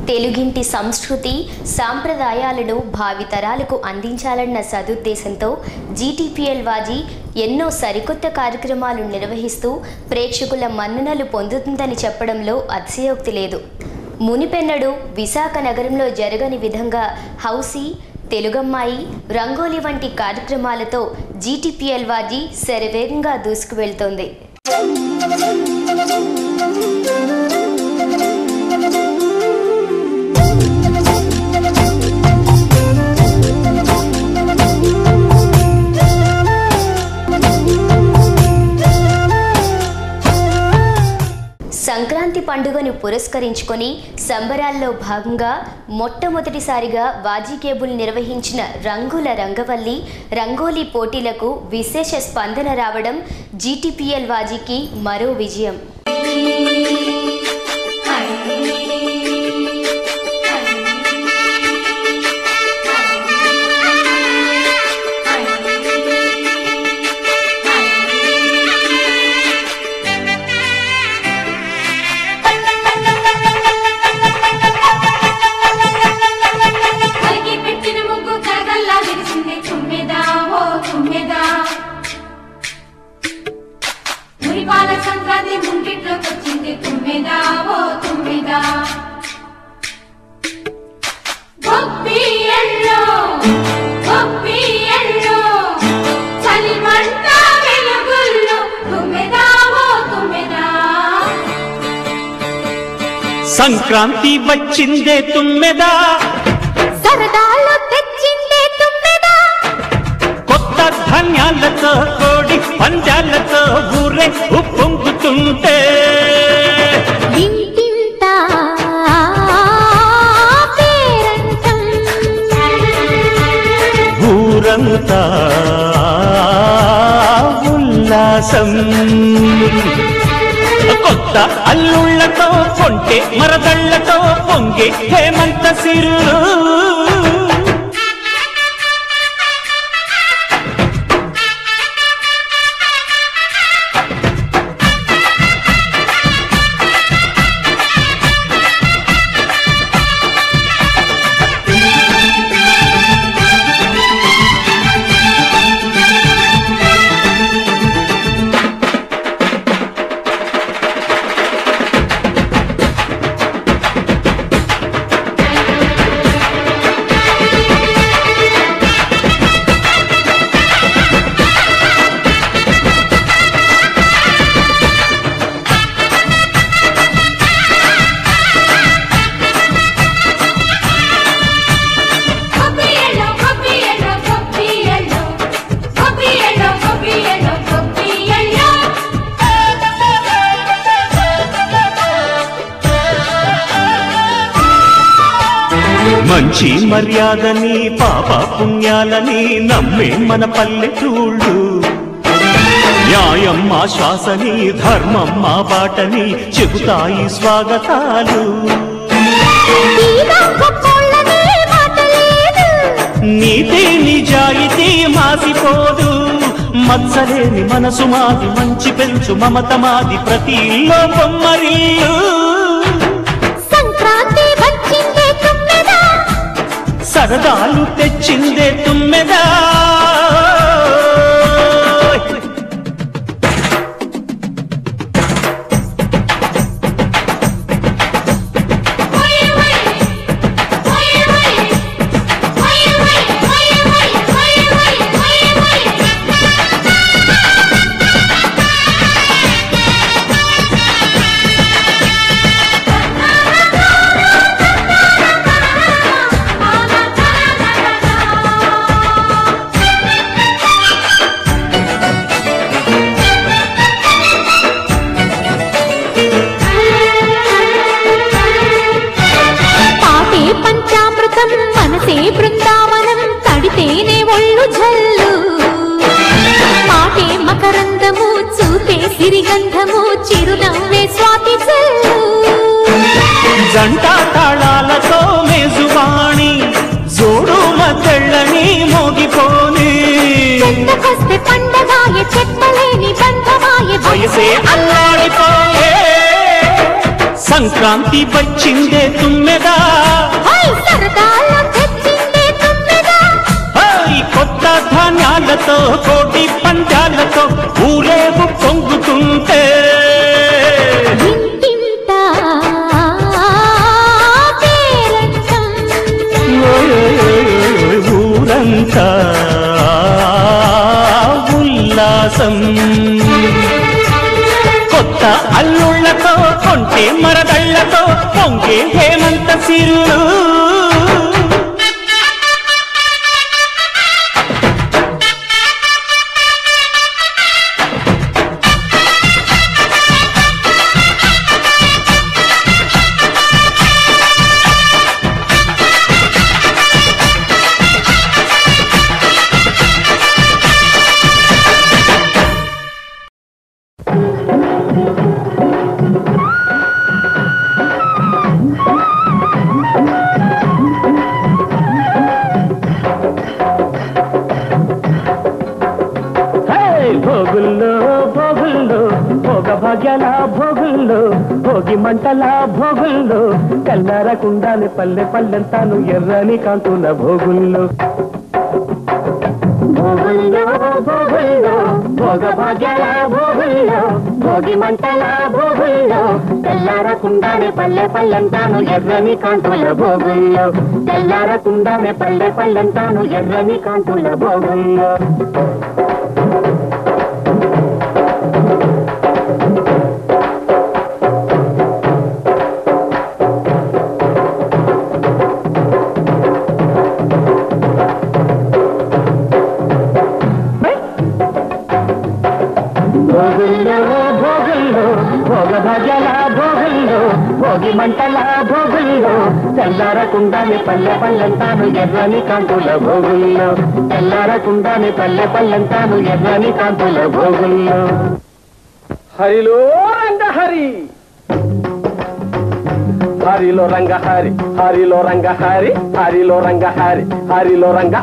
తెలుగింటి సంస్కృతి సాంప్రదాయాలను భావితరాలకు అందించాలన్న సదుద్దేశంతో జీటీపీఎల్ వాజీ ఎన్నో సరికొత్త కార్యక్రమాలు నిర్వహిస్తూ ప్రేక్షకుల మన్ననలు పొందుతుందని చెప్పడంలో అతిశయోక్తి లేదు. మునిపెన్నడు విశాఖ నగరంలో జరగని విధంగా హౌసీ, తెలుగమ్మాయి, రంగోలి వంటి కార్యక్రమాలతో జీటీపీఎల్ వాజీ శరవేగంగా దూసుకువెళ్తోంది. సంక్రాంతి పండుగను పురస్కరించుకొని సంబరాల్లో భాగంగా మొట్టమొదటిసారిగా వాజీ కేబుల్ నిర్వహించిన రంగుల రంగవల్లి రంగోలీ పోటీలకు విశేష స్పందన రావడం జీటీపీఎల్ వాజీకి మరో విజయం. సంక్రాంతి వచ్చిందే తుమ్మెదా, సరదాలు తెచ్చిందే తుమ్మెదా, కొత్త ధాన్యాలతో కోడి పంజాలతో ఊరే ఉప్పొంగుతుంటే ఇంటింత పేరంటం, ఊరంతా ఉల్లాసం. కొత్త అల్లుళ్లతో కొంటే మరదళ్లతో పొంగే హేమంత సిరులు. మంచి మర్యాదని పాప పుణ్యాలని నమ్మే మన పల్లెటూళ్ళు, న్యాయం మా శ్వాసని ధర్మం మా బాటని చెబుతాయి స్వాగతాలు. నీతి నిజాయితీ మాసిపోదు, మత్సలేని మనసు మాది, మంచి పెంచు మమత మాది, ప్రతి ఇల్లో బొమ్మరిల్లు. సరదాలు తెచ్చిందే తుమ్మెదా, జంట తాళాలతో మేజువాణి జోడు మద్దెళ్ళని మోగిపోని చెట్టుకొస్తే పండగాయే చెట్టలేని బంధమాయే వయసే అల్లాడిపోయే సంక్రాంతి వచ్చిందే తుమ్మెదా సరదాలో తెచ్చిందే తుమ్మెదా కొత్త ధాన్యాలతో కోటి పంచాలతో ఊరేగు పొంగుతుంటే ఇంటింట పేరంటం ఊరంతా ఉల్లాసం కొత్త అల్లుళ్లతో కొంటే మరదళ్లతో పొంగే హేమంత సిరులు భోగుల్లో భోగుల్లో భోగ భాగ్యాల భోగుల్లో భోగి మంటల భోగుల్లో కల్లారకుండానే పల్లె పల్లెంతాను ఎర్రని కాంతుల భోగుల్లో భోగుల్లో భోగుల్లో భోగ భాగ్యాల భోగుల్లో భోగి మంటల భోగుల్లో తెల్లారకుండానే పల్లె పల్లెంతాను ఎర్రని కాంతుల భోగుల్లో తెల్లారకుండానే పల్లె పల్లెంతాను ఎర్రని కాంతుల భోగుల్లో భోగుల్లో భోగుల్లో భోగ భాగ్యాల భోగుల్లో భోగి మంటల భోగుల్లో తెల్లారకుండానే పల్లె పల్లెంతాను ఎర్రని కాంతుల భోగుల్లో తెల్లారకుండానే పల్లె పల్లెంతాను ఎర్రని కాంతుల భోగుల్లో హరిలో రంగ హరి హరిలో రంగ హరి హరిలో రంగ హరి హరిలో రంగ హరి హరిలో రంగ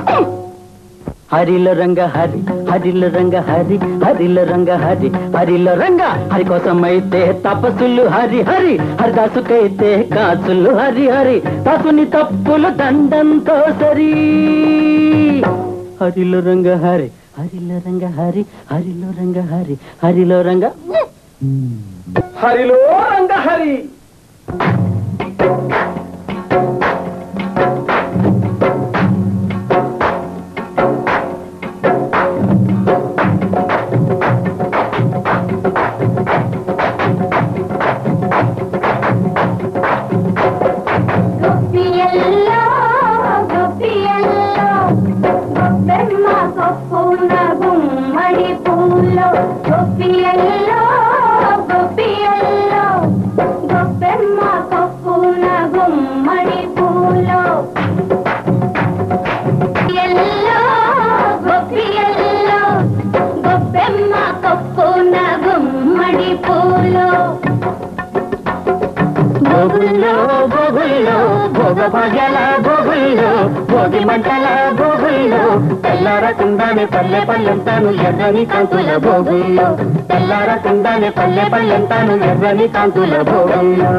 హరిలో రంగ హరి హరిలో రంగ హరి హరిలో రంగ హరి హరిలో రంగ హరి కోసమైతే తపస్సులు హరి హరి హరిదాసుకైతే కాసులు హరి హరి దాసుని తప్పులు దండంతో సరి హరిలో రంగ హరి హరిలో రంగ హరి హరిలో రంగ హరి హరిలో రంగ హరిలో రంగ హరి భోగుల్లో భోగుల్లో భోగ భాగ్యాల భోగుల్లో భోగి మంటల భోగుల్లో తెల్లారకుండానే పల్లె పల్లెంతాను ఎర్రని కాంతుల భోగుల్లో తెల్లారకుండానే పల్లె పల్లెంతాను ఎర్రని కాంతుల భోగుల్లో